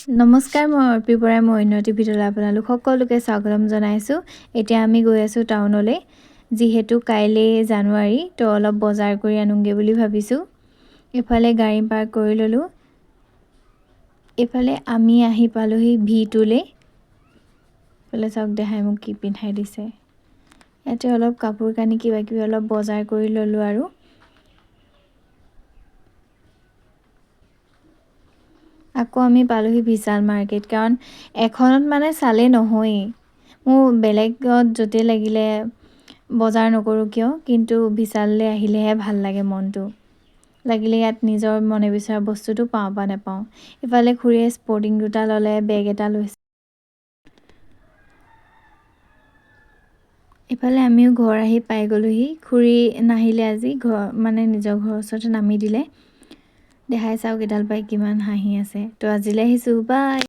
নমস্কাৰ, মই অৰ্পিৰ পৰাই মই উন্নতি ভিডিঅ'লৈ আপোনালোক সকলোকে স্বাগতম জনাইছোঁ। এতিয়া আমি গৈ আছোঁ টাউনলৈ, যিহেতু কাইলৈ জানুৱাৰী, তো অলপ বজাৰ কৰি আনোগৈ বুলি ভাবিছোঁ। এফালে গাড়ী পাৰ্ক কৰি ল'লোঁ। এফালে আমি আহি পালোহি V2লৈ। এফালে চাওক দেহাই মোক কি পিন্ধাই দিছে। ইয়াতে অলপ কাপোৰ কানি কিবা কিবি অলপ বজাৰ কৰি ল'লোঁ আৰু। আকৌ আমি পালোহি বিশাল মাৰ্কেট, কাৰণ এখনত মানে চালে নহয়েই। মোৰ বেলেগত য'তে লাগিলে বজাৰ নকৰোঁ কিয়, কিন্তু বিশাললৈ আহিলেহে ভাল লাগে মনটো। লাগিলে ইয়াত নিজৰ মনে বিচৰা বস্তুটো পাওঁ বা নাপাওঁ। ইফালে খুৰীয়ে স্পৰ্টিং দুটা ল'লে, বেগ এটা লৈছে। ইফালে আমিও ঘৰ আহি পাই গ'লোহি। খুৰী নাহিলে আজি, নিজৰ ঘৰৰ ওচৰতে নামি দিলে। দেখাই চাওক এডাল পাই কিমান হাঁহি আছে। তো আজিলৈ আহিছোঁ, বাই।